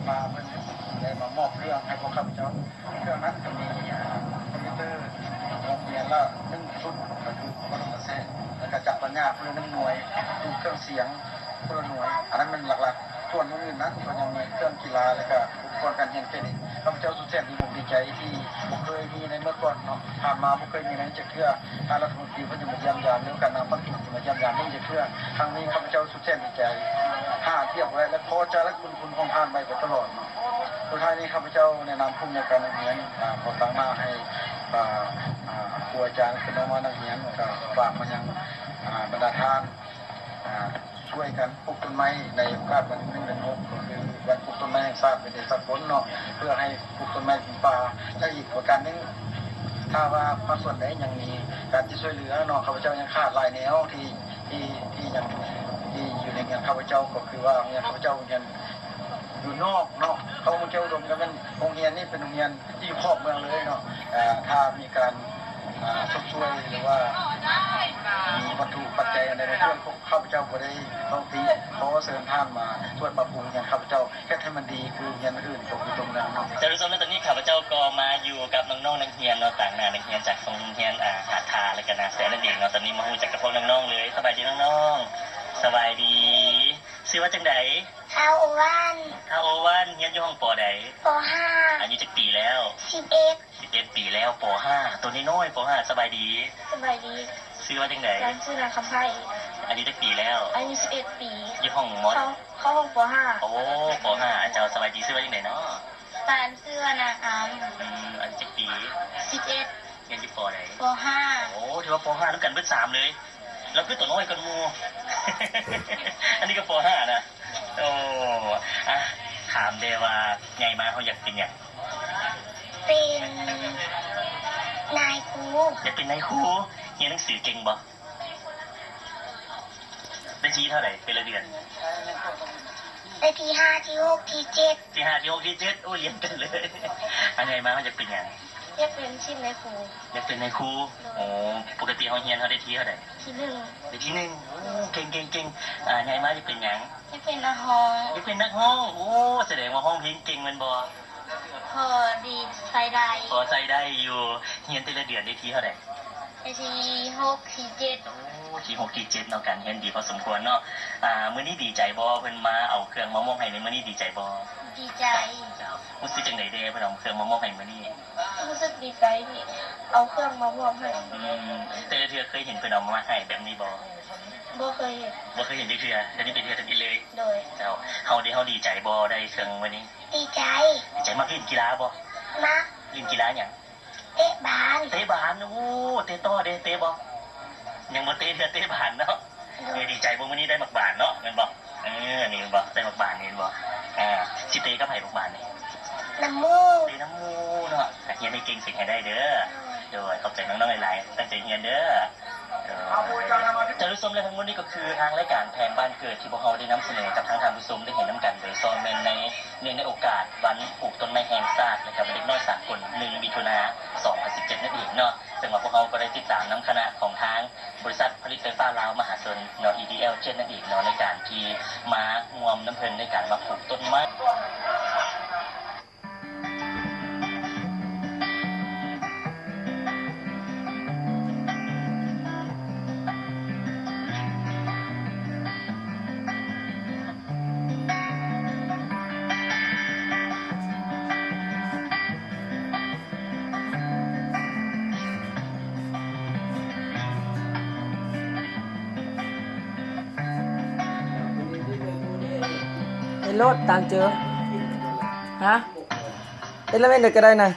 มาเพื่อนได้มามอบเครื่องให้พวกข้าพเจ้าเครื่องนั้นจะมีคอมพิวเตอร์โรงเรียนละ1 ชุดก็คือคนละเซตแล้วก็จับปัญญาเพื่อ1 หน่วยดูเครื่องเสียงเพื่อ1 หน่วยอันนั้นมันหลักๆส่วนอื่นนั้นก็ยังมีเครื่องกีฬาแล้วก็อุปกรณ์การเรียนเป็นข้าพเจ้าสุดแสนดีใจที่ผมเคยมีในเมื่อก่อนเนาะผ่านมาผมเคยมีในจะเชื่อทางรัฐมนตรีเขาจะมาเยี่ยมยามเรื่องการนำปัจจุบันมาเยี่ยมยามนี่จะเชื่อครั้งนี้ข้าพเจ้าสุดแสนดีใจเทียบไว้และพอจะรักคุณของทานไปตลอดเนาะสุดท้ายนี้ข้าพเจ้าแนะนำผู้ในการนักเรียนขอตั้งหน้าให้ครูอาจารย์คณะนักเรียนก็ฝากมายังบรรดาทานช่วยกันปลูกต้นไม้ในโอกาสวันที่1 ก็คือวันปลูกต้นไม้แห่งชาติเป็นเดือนฝนเนาะเพื่อให้ปลูกต้นไม้เป็นป่าและอีกประการนึงถ้าว่าภาคส่วนไหนยังมีการที่ช่วยเหลือเนาะข้าพเจ้ายังขาดหลายแนวที่ยังที่อยู่ในเงินข้าพเจ้าก็คือว่าเงินข้าพเจ้าเงินอยู่นอกเนาะเขาเกี่ยวดมกันเป็นโรงเรียนนี่เป็นโรงเรียนที่อยู่ขอบเมืองเลยเนาะถ้ามีการช่วยหรือว่ามีวัตถุปัจจัยอะไรในเรื่องข้าพเจ้าก็ได้ต้องตีขอเสริญท่านมาช่วยปรับปรุงงานข้าพเจ้าแค่ให้มันดีคืองานอื่นผมอยู่ตรงนั้นเนาะจะรู้สึกว่าตอนนี้ข้าพเจ้าก็มาอยู่กับน้องๆนักเรียนเนาะต่างหน้านักเรียนจากโรงเรียนหาดทาและกันนะแสนนั่นเองเนาะตอนนี้มาหูจักกับพวกน้องๆเลยสบายดีน้องๆสบายดีชื่อว่าจังไดข้าววันข้าวโอวันเรียนอยู่ห้องป.ใดป.5อายุจักปีแล้ว11 ปีแล้วป.5ตัวน้อยๆป.5สบายดีสบายดีชื่อว่าจังไดร้านชื่อนางคำไพ่อายุจักปีแล้วอายุ11 ปีอยู่ห้องม.เข้าห้องป.5โอ้ป.5เจ้าสบายดีชื่อว่าจังไดเนาะร้านชื่อนางอาอายุจักปี11เรียนอยู่ป.ใดป.5โอ้ถือว่าป.5แล้วกันเบิด3เลยแล้วคือตัวน้อยกันมูอันนี้ก็ป.5นะโอ้อะถามเดว่าไงมาเขาอยากเป็นอย่างเป็นนายครูอยากเป็นนายครูเรียนหนังสือเก่งบ่ได้ทีเท่าไหร่เป็นละเดือนได้ที่5ที่6ที่7ที่5ที่6ที่7โอ้เรียนกันเลยอันไงมาเขาอยากเป็นอย่างอยากเป็นชิมนายครูอยากเป็นนายครูโอ้ปกติเขาเรียนเขาได้ทีเท่าไหร่ที่1ได้ที่1โอ้เก่งไงมาจะเป็นอย่างอยากเป็นนักฮ้องอยากเป็นนักฮ้องโอ้แสดงว่าห้องเพลงเก่งมันบ่พอดีใส่ได้พอใส่ได้อยู่เรียนแต่ละเดือนได้ทีเท่าไหร่ได้ที่6ที่7โอ้ที่6ที่7เนาะกันเรียนดีพอสมควรเนาะมื้อนี้ดีใจบ่เพิ่นมาเอาเครื่องมามอบให้ในมื้อนี้ดีใจบ่ดีใจรู้สึกจังได๋เด้เพิ่นเอาเครื่องมามอบให้มื้อนี้รู้สึกดีใจที่เอาเครื่องมามอบให้แต่ละเทื่อเคยเห็นเพิ่นเอามาให้แบบนี้บ่เคยเห็นจักเทื่ออันนี้เป็นเทื่อที่เลยโดยเจ้าเฮาดีใจบ่ได้เครื่องมื้อนี้ดีใจมากเล่นกีฬาบ่มักเล่นกีฬาหยังเตะบานโอ้เตะต่อเด้เตะบ่ยังบ่เตะเตะบานเนาะดีใจบ่มื้อนี้ได้มักบานเนาะแม่นบ่นี่บ่ได้มักบานนี่บ่สิเตะกับไผมักบานนี่น้ำมูเตะน้ำมูเนาะเรียนให้เก่งสิให้ได้เด้อโดยขอบใจน้องๆหลายๆตั้งใจเรียนเด้อจะรู้สมและทั้งหมดนี้ก็คือทางรายการแผนบ้านเกิดที่พวกเราได้นำเสนอกับทางผู้ชมได้เห็นน้ำกันโดยซอนแมนในโอกาสวันปลูกต้นไม้แห่งชาติและกับเด็กน้อยสากล1 มิถุนายน 2017นั่นเองเนาะซึ่งว่าพวกเราก็ได้ติดตามน้ำคณะของทางบริษัทผลิตไฟฟ้าลาวมหาชนเนาะ EDL เช่นนั่นเองเนาะในการที่มาร่วมน้ำเพลินในการมาปลูกต้นไม้รถตามเจอฮะเอ็นแล้วไม่เด็กก็ได้นะ